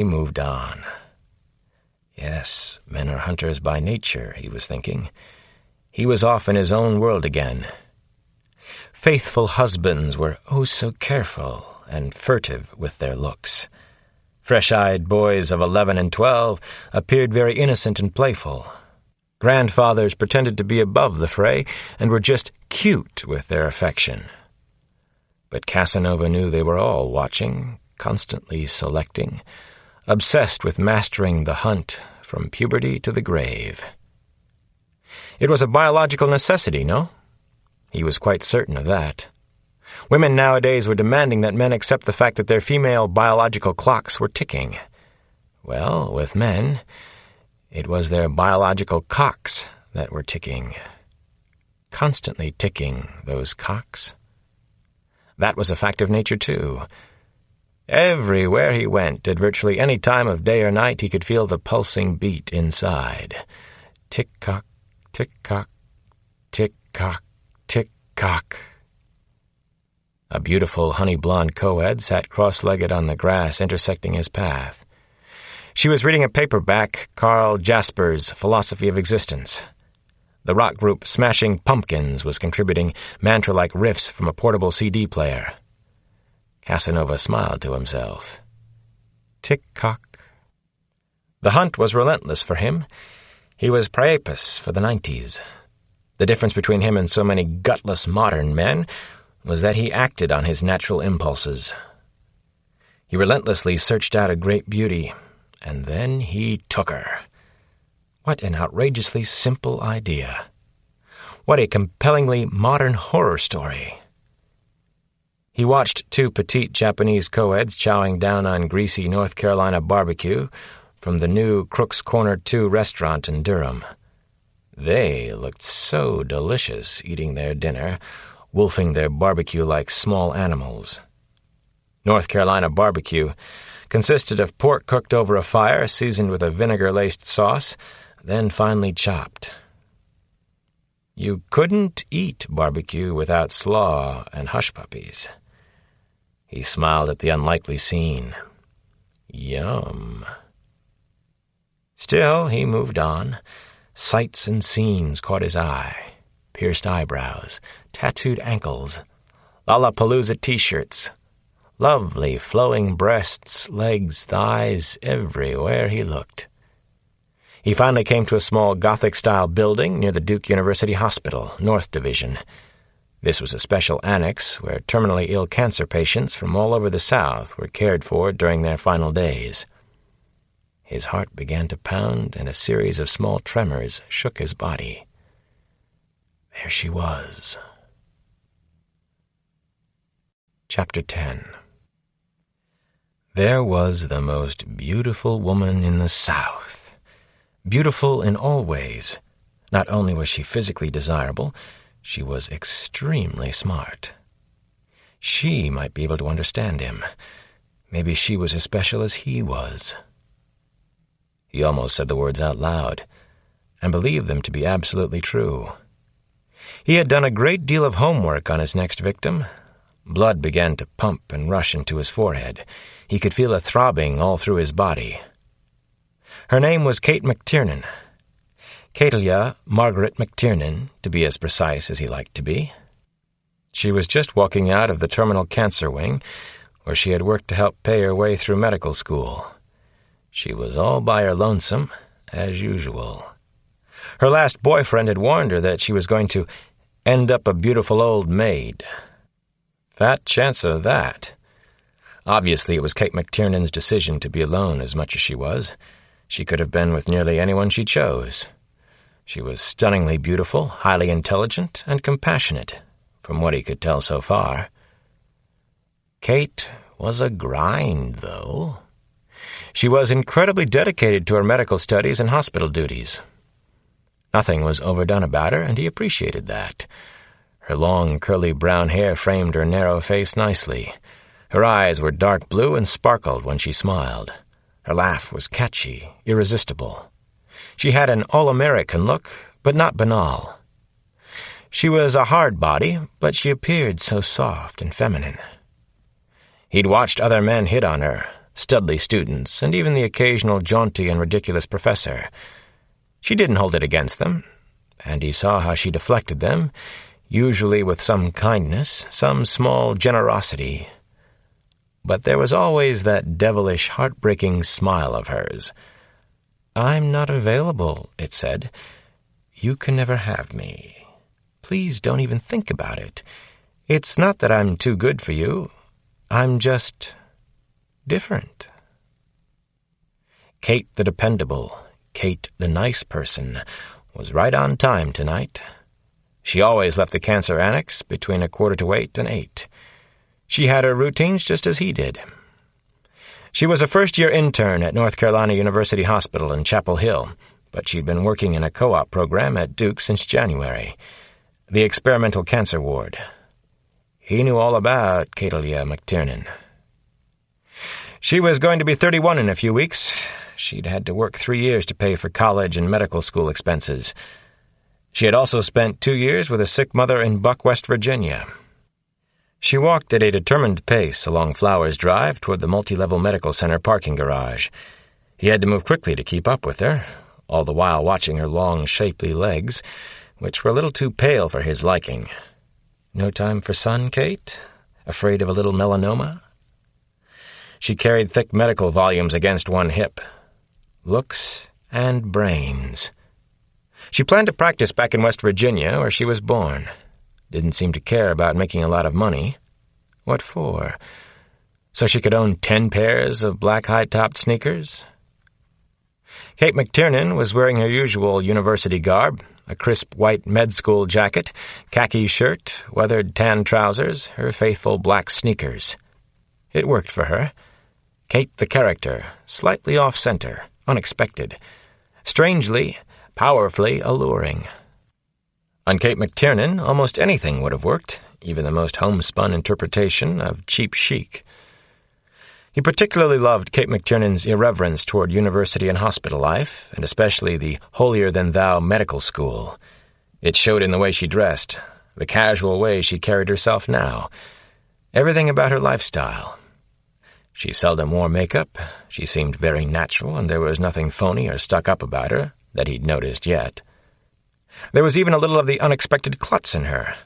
He moved on. Yes, men are hunters by nature, he was thinking. He was off in his own world again. Faithful husbands were oh so careful and furtive with their looks. Fresh-eyed boys of 11 and 12 appeared very innocent and playful. Grandfathers pretended to be above the fray and were just cute with their affection. But Casanova knew they were all watching, constantly selecting, obsessed with mastering the hunt from puberty to the grave. It was a biological necessity, no? He was quite certain of that. Women nowadays were demanding that men accept the fact that their female biological clocks were ticking. Well, with men, it was their biological cocks that were ticking. Constantly ticking, those cocks. That was a fact of nature, too. Everywhere he went, at virtually any time of day or night, he could feel the pulsing beat inside. Tick-cock, tick-cock, tick-cock, tick-cock. A beautiful honey-blonde co-ed sat cross-legged on the grass intersecting his path. She was reading a paperback, Carl Jasper's Philosophy of Existence. The rock group Smashing Pumpkins was contributing mantra-like riffs from a portable CD player. Casanova smiled to himself. Tick-cock. The hunt was relentless for him. He was Priapus for the 90s. The difference between him and so many gutless modern men was that he acted on his natural impulses. He relentlessly searched out a great beauty, and then he took her. What an outrageously simple idea. What a compellingly modern horror story. He watched two petite Japanese co-eds chowing down on greasy North Carolina barbecue from the new Crook's Corner 2 restaurant in Durham. They looked so delicious eating their dinner, wolfing their barbecue like small animals. North Carolina barbecue consisted of pork cooked over a fire, seasoned with a vinegar-laced sauce, then finely chopped. You couldn't eat barbecue without slaw and hush-puppies. He smiled at the unlikely scene. Yum. Still, he moved on. Sights and scenes caught his eye. Pierced eyebrows, tattooed ankles, Lollapalooza t-shirts, lovely flowing breasts, legs, thighs, everywhere he looked. He finally came to a small Gothic-style building near the Duke University Hospital, North Division. This was a special annex where terminally ill cancer patients from all over the South were cared for during their final days. His heart began to pound, and a series of small tremors shook his body. There she was. Chapter 10. There was the most beautiful woman in the South. Beautiful in all ways. Not only was she physically desirable, she was extremely smart. She might be able to understand him. Maybe she was as special as he was. He almost said the words out loud, and believed them to be absolutely true. He had done a great deal of homework on his next victim. Blood began to pump and rush into his forehead. He could feel a throbbing all through his body. Her name was Kate McTiernan. Catelia Margaret McTiernan, to be as precise as he liked to be. She was just walking out of the terminal cancer wing, where she had worked to help pay her way through medical school. She was all by her lonesome, as usual. Her last boyfriend had warned her that she was going to end up a beautiful old maid. Fat chance of that. Obviously, it was Kate McTiernan's decision to be alone as much as she was. She could have been with nearly anyone she chose. She was stunningly beautiful, highly intelligent, and compassionate, from what he could tell so far. Kate was a grind, though. She was incredibly dedicated to her medical studies and hospital duties. Nothing was overdone about her, and he appreciated that. Her long, curly brown hair framed her narrow face nicely. Her eyes were dark blue and sparkled when she smiled. Her laugh was catchy, irresistible. She had an all-American look, but not banal. She was a hard body, but she appeared so soft and feminine. He'd watched other men hit on her, studly students, and even the occasional jaunty and ridiculous professor. She didn't hold it against them, and he saw how she deflected them, usually with some kindness, some small generosity. But there was always that devilish, heartbreaking smile of hers. "I'm not available," it said. "You can never have me. Please don't even think about it. It's not that I'm too good for you. I'm just different." Kate the dependable, Kate the nice person, was right on time tonight. She always left the cancer annex between 7:45 and 8. She had her routines just as he did. She was a first-year intern at North Carolina University Hospital in Chapel Hill, but she'd been working in a co-op program at Duke since January, the experimental cancer ward. He knew all about Cadelia McTiernan. She was going to be 31 in a few weeks. She'd had to work 3 years to pay for college and medical school expenses. She had also spent 2 years with a sick mother in Buck, West Virginia. She walked at a determined pace along Flowers Drive toward the multi-level medical center parking garage. He had to move quickly to keep up with her, all the while watching her long, shapely legs, which were a little too pale for his liking. "No time for sun, Kate? Afraid of a little melanoma?" She carried thick medical volumes against one hip. Looks and brains. She planned to practice back in West Virginia, where she was born. Didn't seem to care about making a lot of money. What for? So she could own 10 pairs of black high-topped sneakers? Kate McTiernan was wearing her usual university garb, a crisp white med school jacket, khaki shirt, weathered tan trousers, her faithful black sneakers. It worked for her. Kate the character, slightly off-center, unexpected, strangely, powerfully alluring. On Kate McTiernan, almost anything would have worked, even the most homespun interpretation of cheap chic. He particularly loved Kate McTiernan's irreverence toward university and hospital life, and especially the holier-than-thou medical school. It showed in the way she dressed, the casual way she carried herself now, everything about her lifestyle. She seldom wore makeup, she seemed very natural, and there was nothing phony or stuck up about her that he'd noticed yet. There was even a little of the unexpected klutz in her.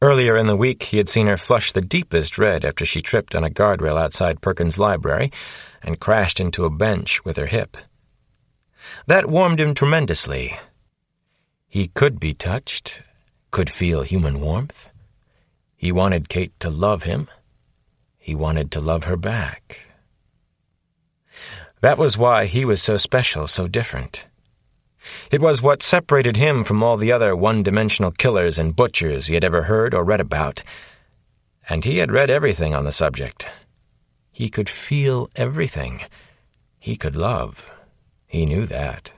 Earlier in the week, he had seen her flush the deepest red after she tripped on a guardrail outside Perkins' library and crashed into a bench with her hip. That warmed him tremendously. He could be touched, could feel human warmth. He wanted Kate to love him. He wanted to love her back. That was why he was so special, so different. It was what separated him from all the other one-dimensional killers and butchers he had ever heard or read about. And he had read everything on the subject. He could feel everything. He could love. He knew that.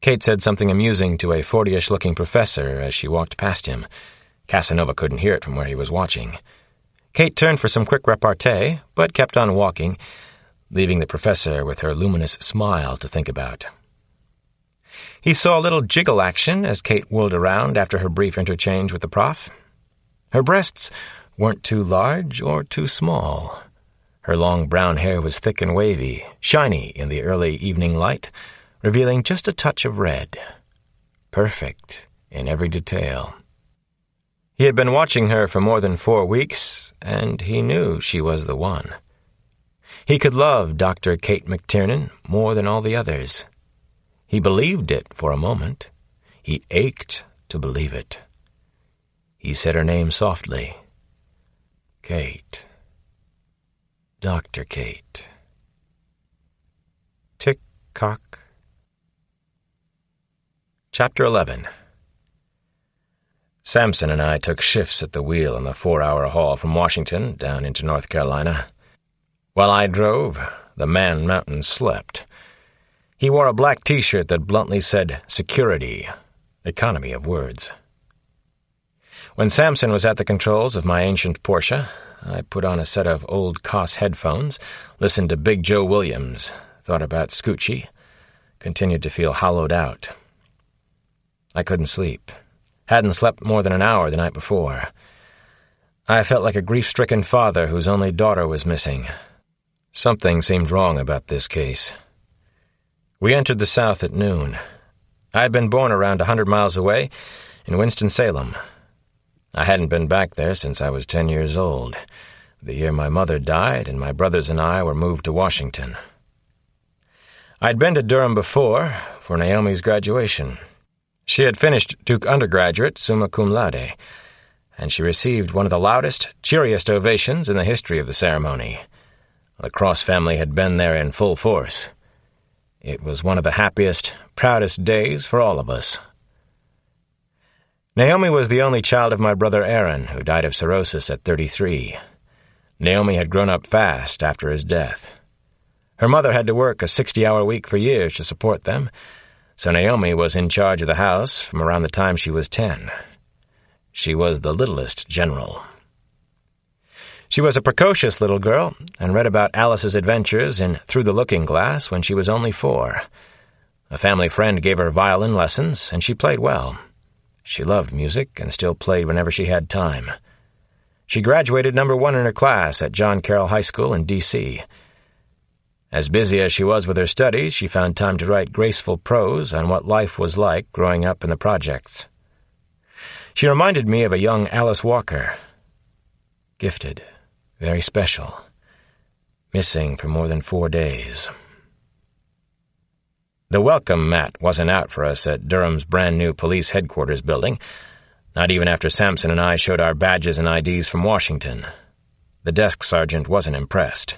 Kate said something amusing to a 40-ish-looking professor as she walked past him. Casanova couldn't hear it from where he was watching. Kate turned for some quick repartee, but kept on walking, leaving the professor with her luminous smile to think about. He saw a little jiggle action as Kate whirled around after her brief interchange with the prof. Her breasts weren't too large or too small. Her long brown hair was thick and wavy, shiny in the early evening light, revealing just a touch of red. Perfect in every detail. He had been watching her for more than 4 weeks, and he knew she was the one. He could love Dr. Kate McTiernan more than all the others. He believed it for a moment. He ached to believe it. He said her name softly. Kate. Dr. Kate. Tick-tock. Chapter 11. Samson and I took shifts at the wheel on the 4-hour haul from Washington down into North Carolina. While I drove, the Man Mountain slept. He wore a black T-shirt that bluntly said, "Security," economy of words. When Samson was at the controls of my ancient Porsche, I put on a set of old Koss headphones, listened to Big Joe Williams, thought about Scoochie, continued to feel hollowed out. I couldn't sleep. Hadn't slept more than an hour the night before. I felt like a grief-stricken father whose only daughter was missing. Something seemed wrong about this case. We entered the South at noon. I had been born around 100 miles away in Winston-Salem. I hadn't been back there since I was 10 years old, the year my mother died and my brothers and I were moved to Washington. I'd been to Durham before, for Naomi's graduation. She had finished Duke undergraduate summa cum laude, and she received one of the loudest, cheeriest ovations in the history of the ceremony. The Cross family had been there in full force. It was one of the happiest, proudest days for all of us. Naomi was the only child of my brother Aaron, who died of cirrhosis at 33. Naomi had grown up fast after his death. Her mother had to work a 60-hour week for years to support them, so Naomi was in charge of the house from around the time she was 10. She was the littlest general. She was a precocious little girl and read about Alice's adventures in Through the Looking Glass when she was only 4. A family friend gave her violin lessons, and she played well. She loved music and still played whenever she had time. She graduated number 1 in her class at John Carroll High School in D.C. As busy as she was with her studies, she found time to write graceful prose on what life was like growing up in the projects. She reminded me of a young Alice Walker. Gifted, very special, missing for more than 4 days. The welcome mat wasn't out for us at Durham's brand-new police headquarters building, not even after Sampson and I showed our badges and IDs from Washington. The desk sergeant wasn't impressed.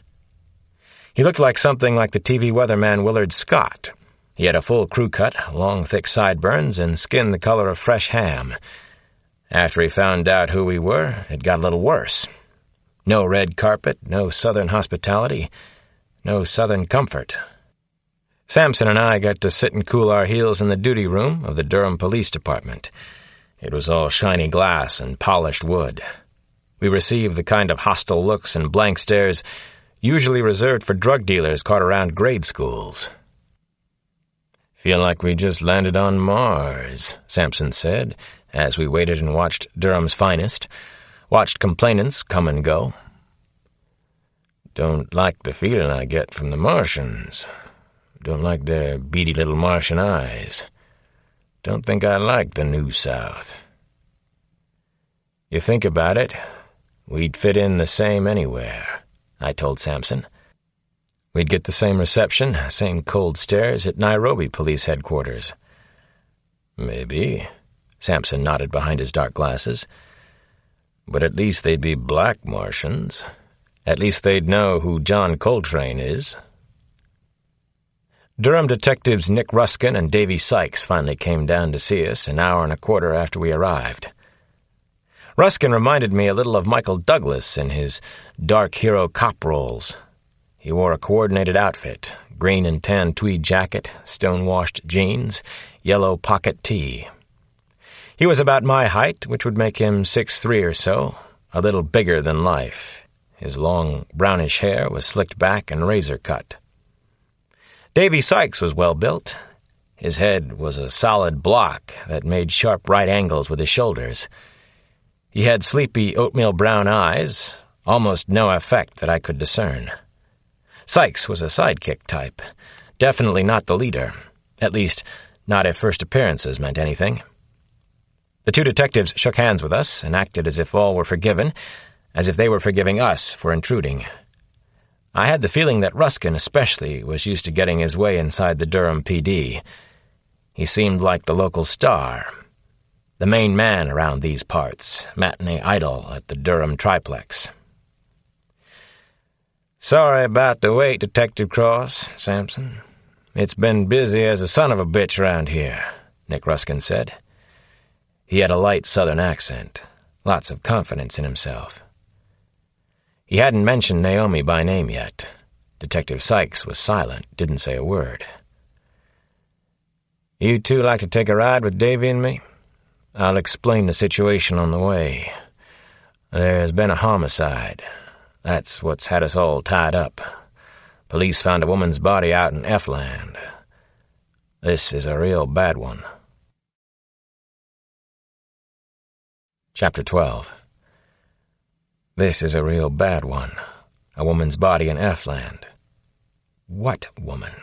He looked like something like the TV weatherman Willard Scott. He had a full crew cut, long thick sideburns, and skin the color of fresh ham. After he found out who we were, it got a little worse. No red carpet, no Southern hospitality, no Southern comfort. Sampson and I got to sit and cool our heels in the duty room of the Durham Police Department. It was all shiny glass and polished wood. We received the kind of hostile looks and blank stares usually reserved for drug dealers caught around grade schools. "Feel like we just landed on Mars," Sampson said, as we waited and watched Durham's finest, watched complainants come and go. "Don't like the feeling I get from the Martians. Don't like their beady little Martian eyes. Don't think I like the New South." "You think about it, we'd fit in the same anywhere," I told Sampson. "We'd get the same reception, same cold stares at Nairobi police headquarters." "Maybe," Sampson nodded behind his dark glasses. "But at least they'd be black Martians. At least they'd know who John Coltrane is." Durham detectives Nick Ruskin and Davy Sykes finally came down to see us an hour and a quarter after we arrived. Ruskin reminded me a little of Michael Douglas in his dark hero cop roles. He wore a coordinated outfit, green and tan tweed jacket, stone-washed jeans, yellow pocket tee. He was about my height, which would make him 6'3" or so, a little bigger than life. His long, brownish hair was slicked back and razor-cut. Davy Sykes was well-built. His head was a solid block that made sharp right angles with his shoulders. He had sleepy oatmeal-brown eyes, almost no effect that I could discern. Sykes was a sidekick type, definitely not the leader, at least not if first appearances meant anything. The 2 detectives shook hands with us and acted as if all were forgiven, as if they were forgiving us for intruding. I had the feeling that Ruskin especially was used to getting his way inside the Durham PD. He seemed like the local star, the main man around these parts, matinee idol at the Durham triplex. "Sorry about the wait, Detective Cross, Sampson. It's been busy as a son of a bitch around here," Nick Ruskin said. He had a light Southern accent, lots of confidence in himself. He hadn't mentioned Naomi by name yet. Detective Sykes was silent, didn't say a word. "You two like to take a ride with Davy and me? I'll explain the situation on the way. There's been a homicide. That's what's had us all tied up. Police found a woman's body out in F-land. This is a real bad one." Chapter 12. This is a real bad one, A woman's body in F-land. What woman?